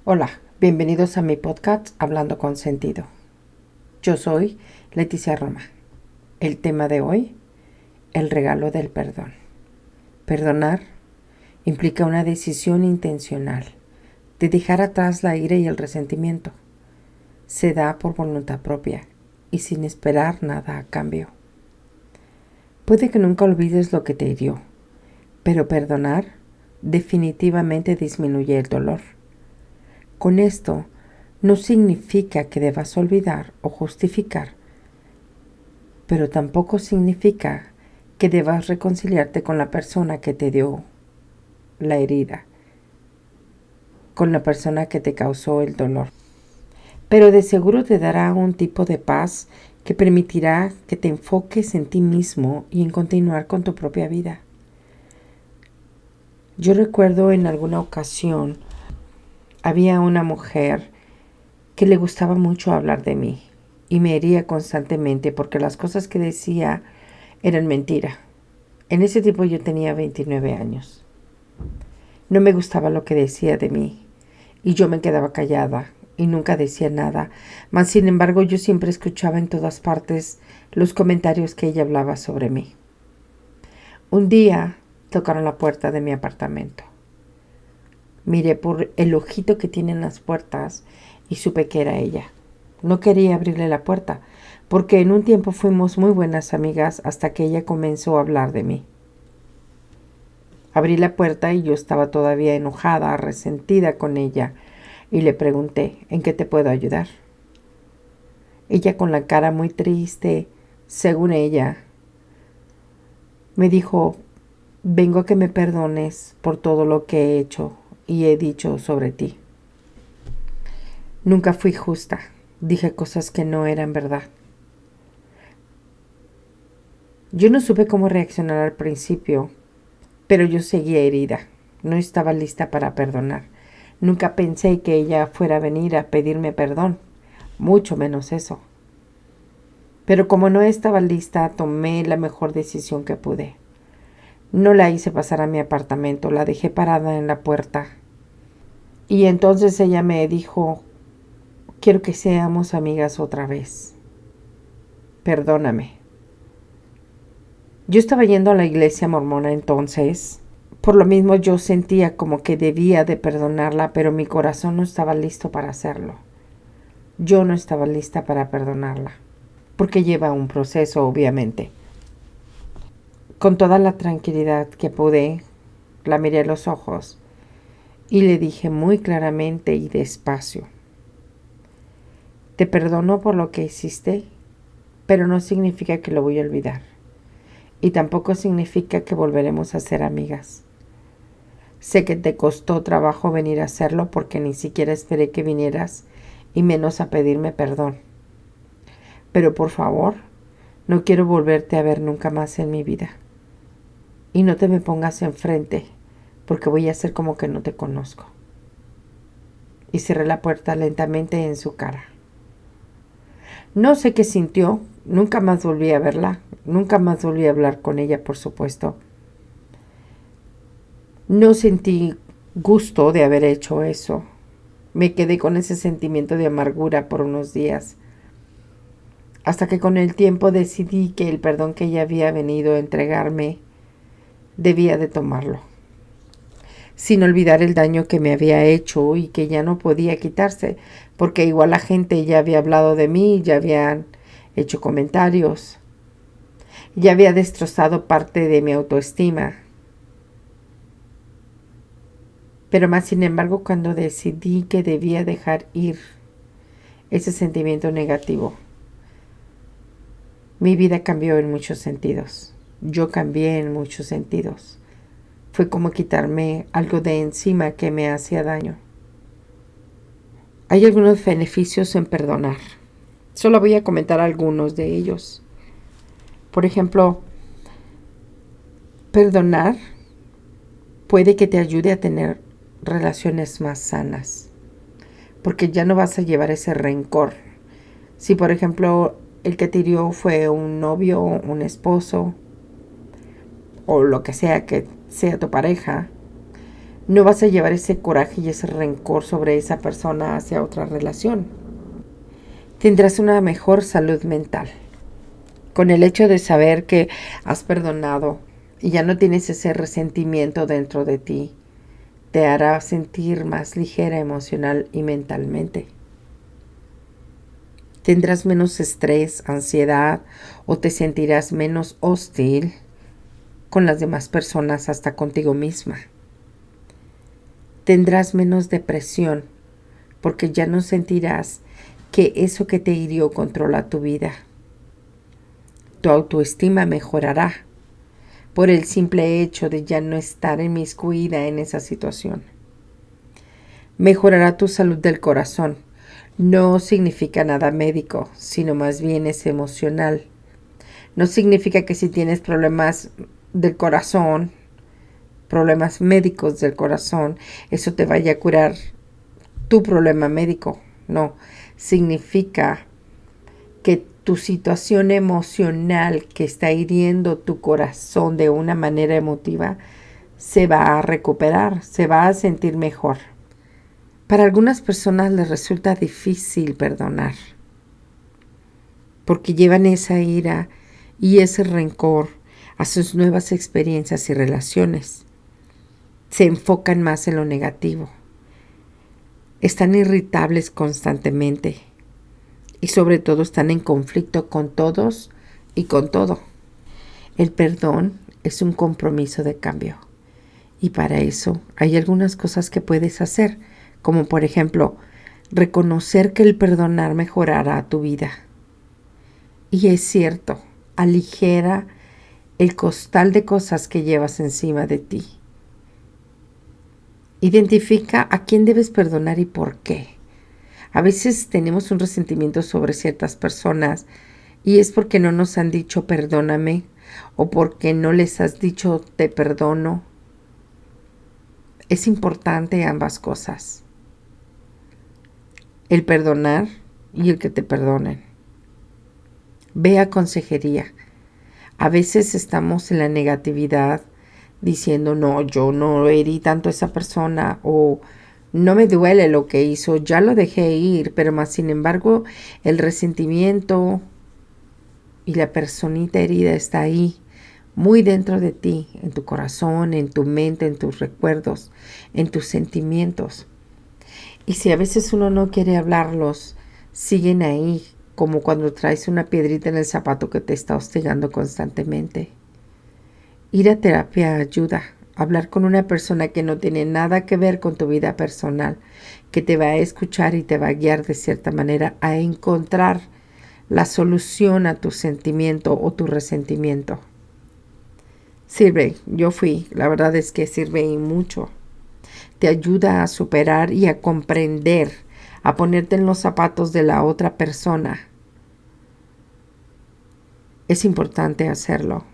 Hola, bienvenidos a mi podcast Hablando con Sentido. Yo soy Leticia Roma. El tema de hoy, el regalo del perdón. Perdonar implica una decisión intencional de dejar atrás la ira y el resentimiento. Se da por voluntad propia y sin esperar nada a cambio. Puede que nunca olvides lo que te hirió, pero perdonar definitivamente disminuye el dolor. Con esto, no significa que debas olvidar o justificar, pero tampoco significa que debas reconciliarte con la persona que te dio la herida, con la persona que te causó el dolor. Pero de seguro te dará un tipo de paz que permitirá que te enfoques en ti mismo y en continuar con tu propia vida. Yo recuerdo en alguna ocasión había una mujer que le gustaba mucho hablar de mí y me hería constantemente porque las cosas que decía eran mentira. En ese tiempo yo tenía 29 años. No me gustaba lo que decía de mí y yo me quedaba callada y nunca decía nada, mas sin embargo yo siempre escuchaba en todas partes los comentarios que ella hablaba sobre mí. Un día tocaron la puerta de mi apartamento. Miré por el ojito que tienen las puertas y supe que era ella. No quería abrirle la puerta, porque en un tiempo fuimos muy buenas amigas hasta que ella comenzó a hablar de mí. Abrí la puerta y yo estaba todavía enojada, resentida con ella, y le pregunté, ¿en qué te puedo ayudar? Ella con la cara muy triste, según ella, me dijo, vengo a que me perdones por todo lo que he hecho y he dicho sobre ti. Nunca fui justa, dije cosas que no eran verdad. Yo no supe cómo reaccionar al principio, pero yo seguía herida. No estaba lista para perdonar. Nunca pensé que ella fuera a venir a pedirme perdón, mucho menos eso. Pero como no estaba lista, tomé la mejor decisión que pude. No la hice pasar a mi apartamento, la dejé parada en la puerta. Y entonces ella me dijo, quiero que seamos amigas otra vez. Perdóname. Yo estaba yendo a la iglesia mormona entonces. Por lo mismo yo sentía como que debía de perdonarla, pero mi corazón no estaba listo para hacerlo. Yo no estaba lista para perdonarla, porque lleva un proceso, obviamente. Con toda la tranquilidad que pude, la miré a los ojos y le dije muy claramente y despacio, te perdono por lo que hiciste, pero no significa que lo voy a olvidar. Y tampoco significa que volveremos a ser amigas. Sé que te costó trabajo venir a hacerlo porque ni siquiera esperé que vinieras y menos a pedirme perdón. Pero por favor, no quiero volverte a ver nunca más en mi vida. Y no te me pongas enfrente porque voy a hacer como que no te conozco. Y cerré la puerta lentamente en su cara. No sé qué sintió, nunca más volví a verla, nunca más volví a hablar con ella, por supuesto. No sentí gusto de haber hecho eso. Me quedé con ese sentimiento de amargura por unos días, hasta que con el tiempo decidí que el perdón que ella había venido a entregarme debía de tomarlo, sin olvidar el daño que me había hecho y que ya no podía quitarse, porque igual la gente ya había hablado de mí, ya habían hecho comentarios, ya había destrozado parte de mi autoestima. Pero más sin embargo, cuando decidí que debía dejar ir ese sentimiento negativo, mi vida cambió en muchos sentidos. Yo cambié en muchos sentidos. Fue como quitarme algo de encima que me hacía daño. Hay algunos beneficios en perdonar. Solo voy a comentar algunos de ellos. Por ejemplo, perdonar puede que te ayude a tener relaciones más sanas, porque ya no vas a llevar ese rencor. Si, por ejemplo, el que te hirió fue un novio, un esposo, o lo que sea tu pareja, No vas a llevar ese coraje y ese rencor sobre esa persona hacia otra relación. Tendrás una mejor salud mental. Con el hecho de saber que has perdonado y ya no tienes ese resentimiento dentro de ti, te hará sentir más ligera emocional y mentalmente. Tendrás menos estrés, ansiedad o te sentirás menos hostil con las demás personas, hasta contigo misma. Tendrás menos depresión porque ya no sentirás que eso que te hirió controla tu vida. Tu autoestima mejorará por el simple hecho de ya no estar inmiscuida en esa situación. Mejorará tu salud del corazón. No significa nada médico, sino más bien es emocional. No significa que si tienes problemas del corazón, problemas médicos del corazón, eso te vaya a curar tu problema médico. No, significa que tu situación emocional que está hiriendo tu corazón de una manera emotiva se va a recuperar, se va a sentir mejor. Para algunas personas les resulta difícil perdonar porque llevan esa ira y ese rencor a sus nuevas experiencias y relaciones. Se enfocan más en lo negativo. Están irritables constantemente y sobre todo están en conflicto con todos y con todo. El perdón es un compromiso de cambio y para eso hay algunas cosas que puedes hacer, como por ejemplo, reconocer que el perdonar mejorará tu vida. Y es cierto, aligera el costal de cosas que llevas encima de ti. Identifica a quién debes perdonar y por qué. A veces tenemos un resentimiento sobre ciertas personas y es porque no nos han dicho perdóname o porque no les has dicho te perdono. Es importante ambas cosas. El perdonar y el que te perdonen. Ve a consejería. A veces estamos en la negatividad diciendo no, yo no herí tanto a esa persona o no me duele lo que hizo, ya lo dejé ir, pero más sin embargo el resentimiento y la personita herida está ahí, muy dentro de ti, en tu corazón, en tu mente, en tus recuerdos, en tus sentimientos. Y si a veces uno no quiere hablarlos, siguen ahí, como cuando traes una piedrita en el zapato que te está hostigando constantemente. Ir a terapia ayuda. Hablar con una persona que no tiene nada que ver con tu vida personal, que te va a escuchar y te va a guiar de cierta manera a encontrar la solución a tu sentimiento o tu resentimiento. Sirve, la verdad es que sirve y mucho. Te ayuda a superar y a comprender, a ponerte en los zapatos de la otra persona. Es importante hacerlo.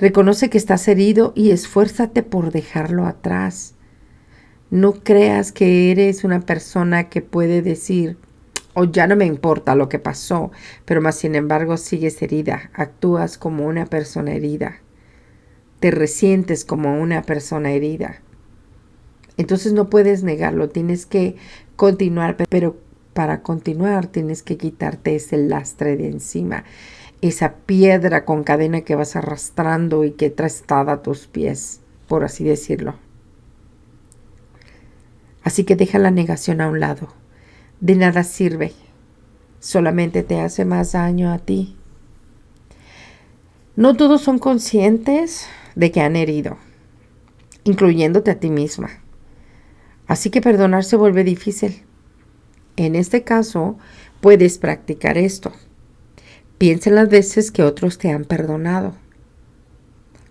Reconoce que estás herido y esfuérzate por dejarlo atrás. No creas que eres una persona que puede decir, ya no me importa lo que pasó, pero más sin embargo sigues herida, actúas como una persona herida, te resientes como una persona herida. Entonces no puedes negarlo, tienes que continuar, pero para continuar tienes que quitarte ese lastre de encima, esa piedra con cadena que vas arrastrando y que traes atada a tus pies, por así decirlo. Así que deja la negación a un lado. De nada sirve, solamente te hace más daño a ti. No todos son conscientes de que han herido, incluyéndote a ti misma. Así que perdonar se vuelve difícil. En este caso, puedes practicar esto. Piensa en las veces que otros te han perdonado.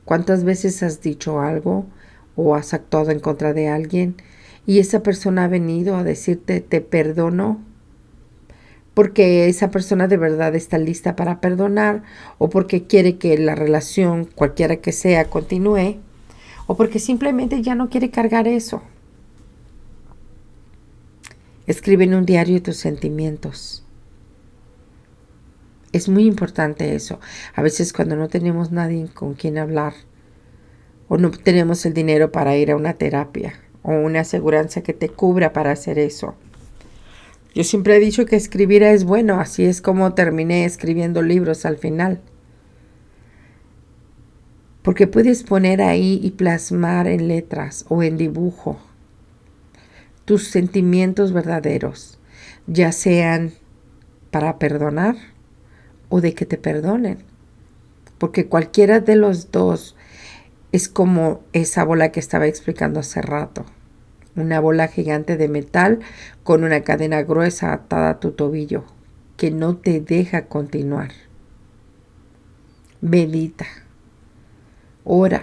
¿Cuántas veces has dicho algo o has actuado en contra de alguien y esa persona ha venido a decirte te perdono? Porque esa persona de verdad está lista para perdonar o porque quiere que la relación, cualquiera que sea, continúe o porque simplemente ya no quiere cargar eso. Escribe en un diario tus sentimientos. Es muy importante eso. A veces cuando no tenemos nadie con quien hablar, o no tenemos el dinero para ir a una terapia o una aseguranza que te cubra para hacer eso. Yo siempre he dicho que escribir es bueno, así es como terminé escribiendo libros al final. Porque puedes poner ahí y plasmar en letras o en dibujo tus sentimientos verdaderos, ya sean para perdonar o de que te perdonen. Porque cualquiera de los dos es como esa bola que estaba explicando hace rato. Una bola gigante de metal con una cadena gruesa atada a tu tobillo que no te deja continuar. Medita, ora.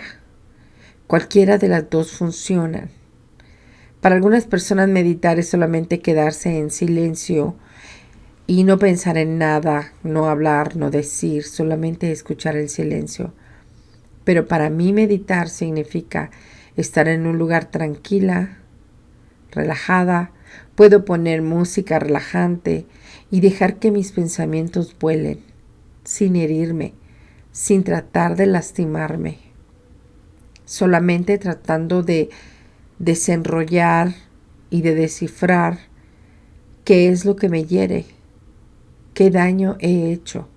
Cualquiera de las dos funcionan. Para algunas personas meditar es solamente quedarse en silencio y no pensar en nada, no hablar, no decir, solamente escuchar el silencio. Pero para mí meditar significa estar en un lugar tranquila, relajada, puedo poner música relajante y dejar que mis pensamientos vuelen, sin herirme, sin tratar de lastimarme, solamente tratando de desenrollar y de descifrar qué es lo que me hiere, qué daño he hecho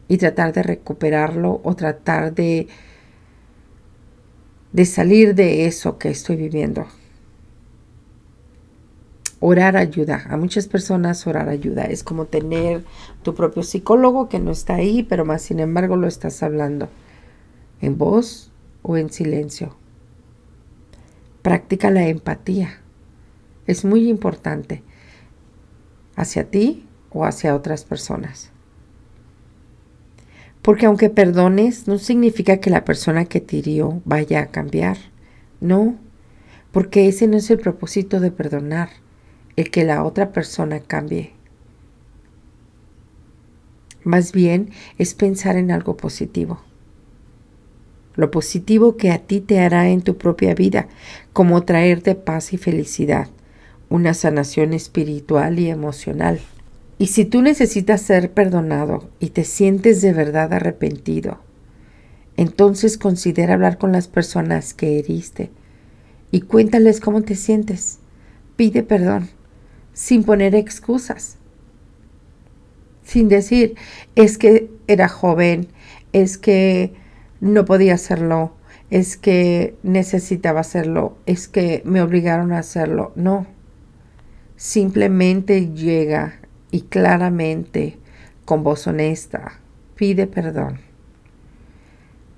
y tratar de recuperarlo o tratar de salir de eso que estoy viviendo. Orar ayuda. A muchas personas orar ayuda. Es como tener tu propio psicólogo que no está ahí, pero más sin embargo lo estás hablando en voz o en silencio. Practica la empatía. Es muy importante hacia ti o hacia otras personas. Porque aunque perdones, no significa que la persona que te hirió vaya a cambiar. No, porque ese no es el propósito de perdonar, el que la otra persona cambie. Más bien es pensar en algo positivo. Lo positivo que a ti te hará en tu propia vida, como traerte paz y felicidad, una sanación espiritual y emocional. Y si tú necesitas ser perdonado y te sientes de verdad arrepentido, entonces considera hablar con las personas que heriste y cuéntales cómo te sientes. Pide perdón, sin poner excusas, sin decir, es que era joven, es que no podía hacerlo, es que necesitaba hacerlo, es que me obligaron a hacerlo. No, simplemente llega y claramente, con voz honesta, pide perdón.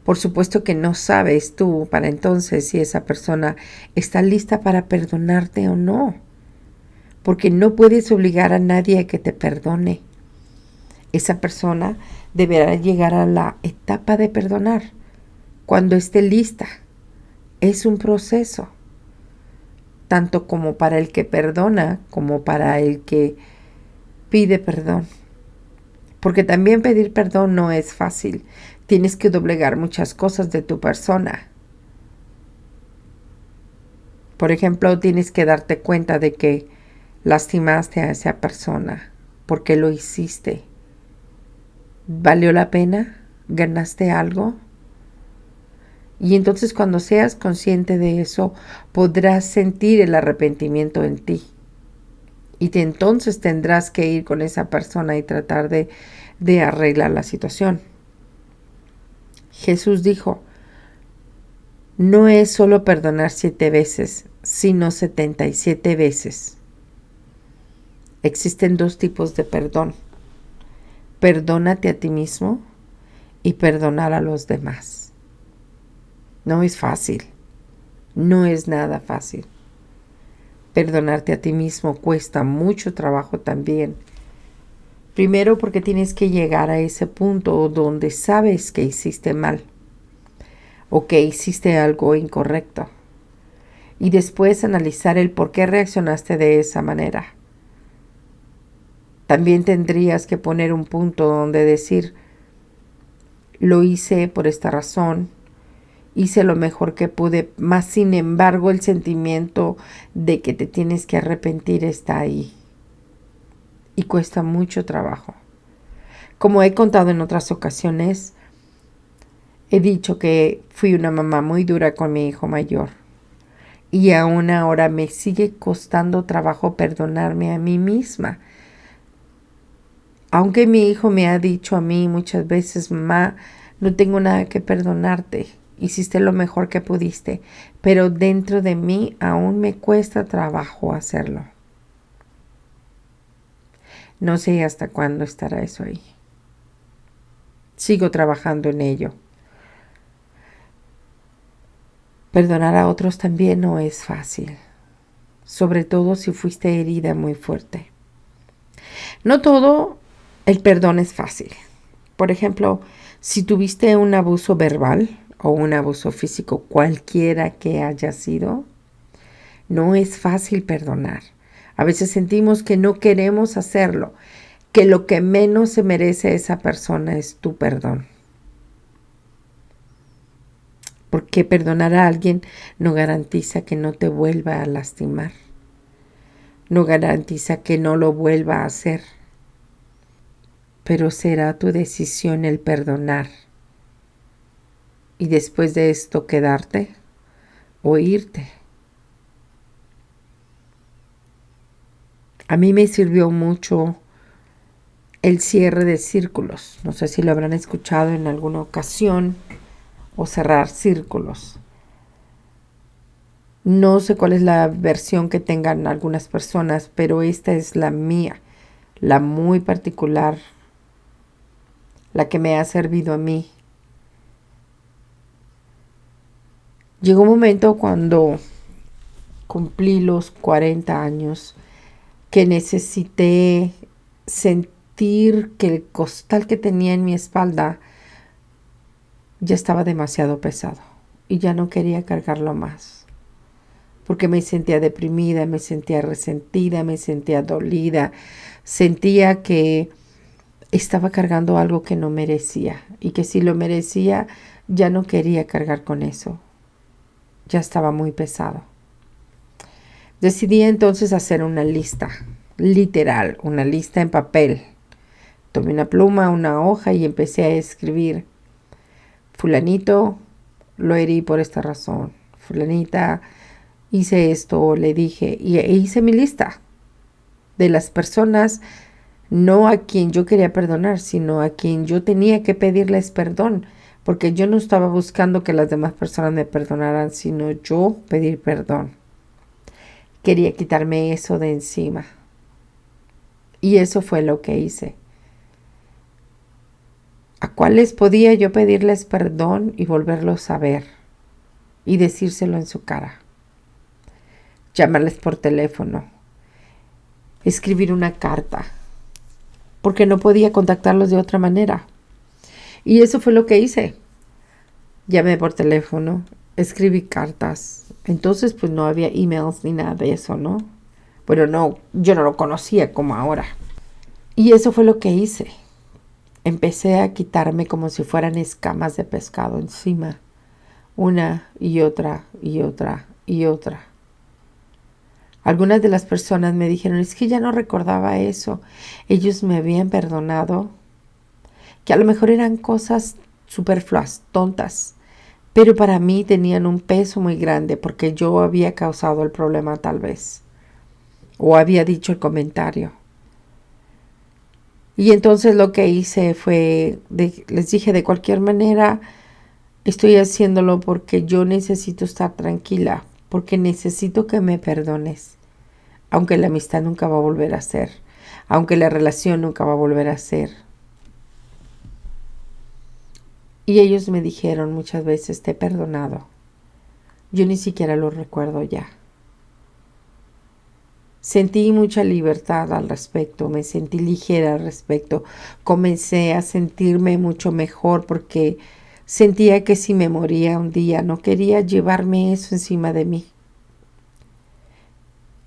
Por supuesto que no sabes tú para entonces si esa persona está lista para perdonarte o no, porque no puedes obligar a nadie a que te perdone. Esa persona deberá llegar a la etapa de perdonar cuando esté lista. Es un proceso, tanto como para el que perdona como para el que pide perdón. Porque también pedir perdón no es fácil. Tienes que doblegar muchas cosas de tu persona. Por ejemplo, tienes que darte cuenta de que lastimaste a esa persona. ¿Por qué lo hiciste? ¿Valió la pena? ¿Ganaste algo? Y entonces cuando seas consciente de eso, podrás sentir el arrepentimiento en ti. Y entonces tendrás que ir con esa persona y tratar de arreglar la situación. Jesús dijo, no es solo perdonar 7 veces, sino 77 veces. Existen 2 tipos de perdón. Perdónate a ti mismo y perdonar a los demás. No es fácil. No es nada fácil. Perdonarte a ti mismo cuesta mucho trabajo también. Primero porque tienes que llegar a ese punto donde sabes que hiciste mal o que hiciste algo incorrecto. Y después analizar el por qué reaccionaste de esa manera. También tendrías que poner un punto donde decir, lo hice por esta razón, hice lo mejor que pude, más sin embargo el sentimiento de que te tienes que arrepentir está ahí. Y cuesta mucho trabajo. Como he contado en otras ocasiones, He dicho que fui una mamá muy dura con mi hijo mayor y aún ahora me sigue costando trabajo perdonarme a mí misma. Aunque mi hijo me ha dicho a mí muchas veces: mamá, no tengo nada que perdonarte, hiciste lo mejor que pudiste, pero dentro de mí aún me cuesta trabajo hacerlo. No sé hasta cuándo estará eso ahí. Sigo trabajando en ello. Perdonar a otros también no es fácil, sobre todo si fuiste herida muy fuerte. No todo el perdón es fácil. Por ejemplo, si tuviste un abuso verbal o un abuso físico, cualquiera que haya sido, no es fácil perdonar. A veces sentimos que no queremos hacerlo, que lo que menos se merece esa persona es tu perdón. Porque perdonar a alguien no garantiza que no te vuelva a lastimar. No garantiza que no lo vuelva a hacer. Pero será tu decisión el perdonar. Y después de esto quedarte o irte. A mí me sirvió mucho el cierre de círculos. No sé si lo habrán escuchado en alguna ocasión. O cerrar círculos. No sé cuál es la versión que tengan algunas personas, pero esta es la mía, la muy particular, la que me ha servido a mí. Llegó un momento cuando cumplí los 40 años que necesité sentir que el costal que tenía en mi espalda ya estaba demasiado pesado y ya no quería cargarlo más. Porque me sentía deprimida, me sentía resentida, me sentía dolida, sentía que estaba cargando algo que no merecía y que si lo merecía ya no quería cargar con eso, ya estaba muy pesado. Decidí entonces hacer una lista, literal, una lista en papel. Tomé una pluma, una hoja y empecé a escribir: fulanito, lo herí por esta razón, fulanita, hice esto, le dije, e hice mi lista de las personas, no a quien yo quería perdonar, sino a quien yo tenía que pedirles perdón, porque yo no estaba buscando que las demás personas me perdonaran, sino yo pedir perdón. Quería quitarme eso de encima. Y eso fue lo que hice. ¿A cuáles podía yo pedirles perdón y volverlos a ver y decírselo en su cara? Llamarles por teléfono, escribir una carta, porque no podía contactarlos de otra manera. Y eso fue lo que hice. Llamé por teléfono, escribí cartas. Entonces pues no había emails ni nada de eso, ¿no? Bueno, no, yo no lo conocía como ahora. Y eso fue lo que hice. Empecé a quitarme como si fueran escamas de pescado encima. Una y otra y otra y otra. Algunas de las personas me dijeron: es que ya no recordaba eso. Ellos me habían perdonado. Que a lo mejor eran cosas superfluas, tontas. Pero para mí tenían un peso muy grande porque yo había causado el problema tal vez. O había dicho el comentario. Y entonces lo que hice fue, les dije: de cualquier manera, estoy haciéndolo porque yo necesito estar tranquila, porque necesito que me perdones, aunque la amistad nunca va a volver a ser, aunque la relación nunca va a volver a ser. Y ellos me dijeron muchas veces: te he perdonado. Yo ni siquiera lo recuerdo ya. Sentí mucha libertad al respecto, me sentí ligera al respecto. Comencé a sentirme mucho mejor porque sentía que si me moría un día no quería llevarme eso encima de mí.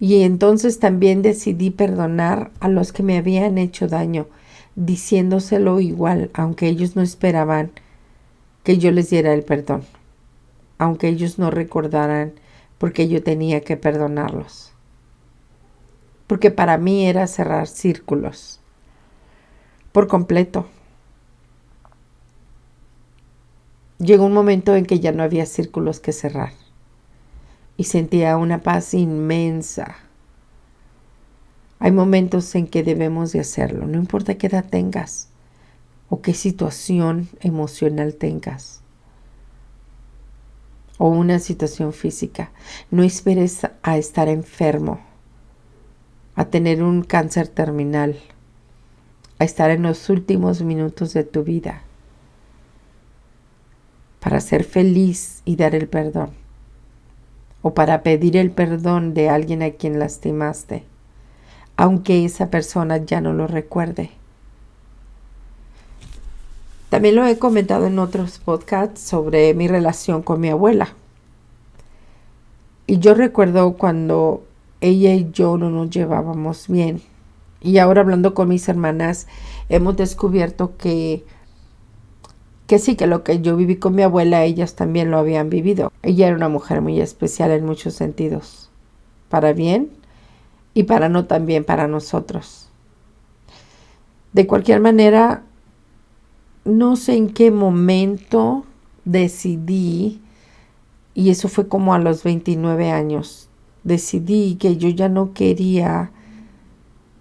Y entonces también decidí perdonar a los que me habían hecho daño, diciéndoselo igual, aunque ellos no esperaban que yo les diera el perdón, aunque ellos no recordaran porque yo tenía que perdonarlos. Porque para mí era cerrar círculos por completo. Llegó un momento en que ya no había círculos que cerrar y sentía una paz inmensa. Hay momentos en que debemos de hacerlo, no importa qué edad tengas o qué situación emocional tengas o una situación física. No esperes a estar enfermo, a tener un cáncer terminal, a estar en los últimos minutos de tu vida para ser feliz y dar el perdón, o para pedir el perdón de alguien a quien lastimaste, aunque esa persona ya no lo recuerde. También lo he comentado en otros podcasts sobre mi relación con mi abuela. Y yo recuerdo cuando ella y yo no nos llevábamos bien. Y ahora hablando con mis hermanas, hemos descubierto que sí, que lo que yo viví con mi abuela, ellas también lo habían vivido. Ella era una mujer muy especial en muchos sentidos, para bien y para no tan bien para nosotros. De cualquier manera, no sé en qué momento decidí, y eso fue como a los 29 años, decidí que yo ya no quería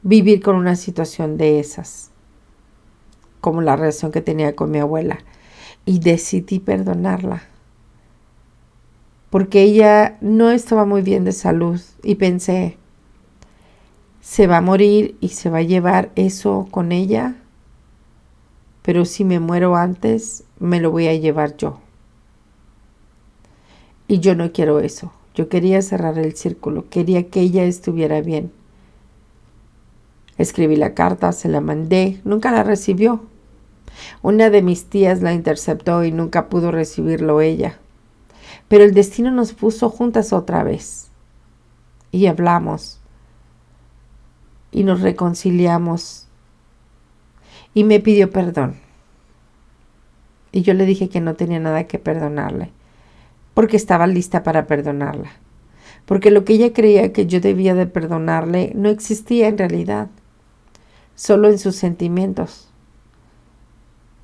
vivir con una situación de esas, como la relación que tenía con mi abuela. Y decidí perdonarla, porque ella no estaba muy bien de salud y pensé, se va a morir y se va a llevar eso con ella, pero si me muero antes, me lo voy a llevar yo. Y yo no quiero eso. Yo quería cerrar el círculo, quería que ella estuviera bien. Escribí la carta, se la mandé, nunca la recibió. Una de mis tías la interceptó y nunca pudo recibirlo ella. Pero el destino nos puso juntas otra vez. Y hablamos. Y nos reconciliamos. Y me pidió perdón. Y yo le dije que no tenía nada que perdonarle, porque estaba lista para perdonarla. Porque lo que ella creía que yo debía de perdonarle no existía en realidad, solo en sus sentimientos.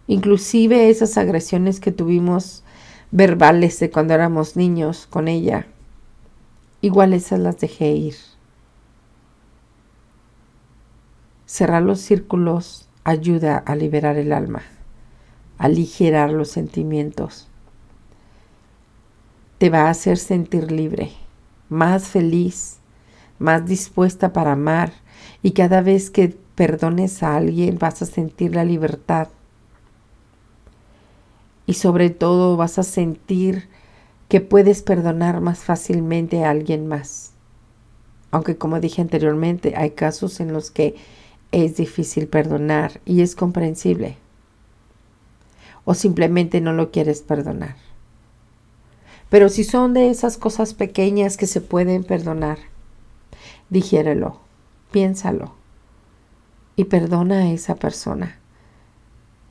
Inclusive esas agresiones que tuvimos verbales de cuando éramos niños con ella, igual esas las dejé ir. Cerrar los círculos ayuda a liberar el alma, a aligerar los sentimientos. Te va a hacer sentir libre, más feliz, más dispuesta para amar, y cada vez que perdones a alguien vas a sentir la libertad. Y sobre todo vas a sentir que puedes perdonar más fácilmente a alguien más. Aunque como dije anteriormente, hay casos en los que es difícil perdonar y es comprensible. O simplemente no lo quieres perdonar. Pero si son de esas cosas pequeñas que se pueden perdonar, digiérelo, piénsalo y perdona a esa persona.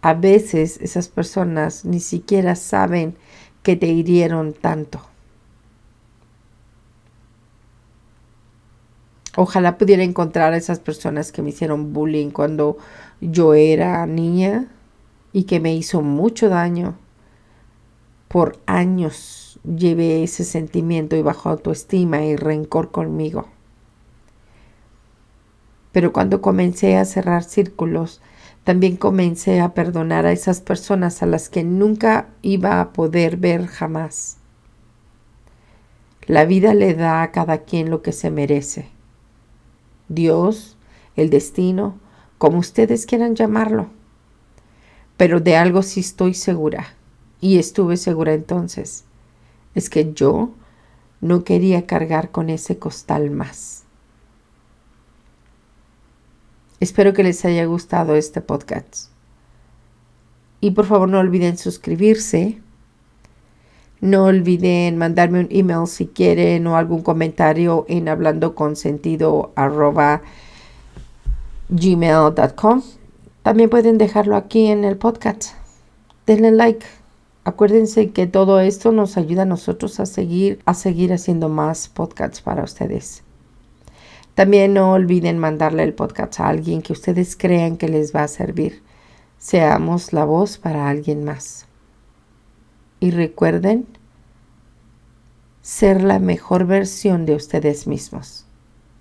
A veces esas personas ni siquiera saben que te hirieron tanto. Ojalá pudiera encontrar a esas personas que me hicieron bullying cuando yo era niña y que me hizo mucho daño. Por años llevé ese sentimiento y baja autoestima y rencor conmigo. Pero cuando comencé a cerrar círculos, también comencé a perdonar a esas personas a las que nunca iba a poder ver jamás. La vida le da a cada quien lo que se merece. Dios, el destino, como ustedes quieran llamarlo. Pero de algo sí estoy segura, y estuve segura entonces, es que yo no quería cargar con ese costal más. Espero que les haya gustado este podcast. Y por favor no olviden suscribirse. No olviden mandarme un email si quieren o algún comentario en hablandoconsentido@gmail.com. También pueden dejarlo aquí en el podcast. Denle like. Acuérdense que todo esto nos ayuda a nosotros a seguir haciendo más podcasts para ustedes. También no olviden mandarle el podcast a alguien que ustedes crean que les va a servir. Seamos la voz para alguien más. y recuerden ser la mejor versión de ustedes mismos.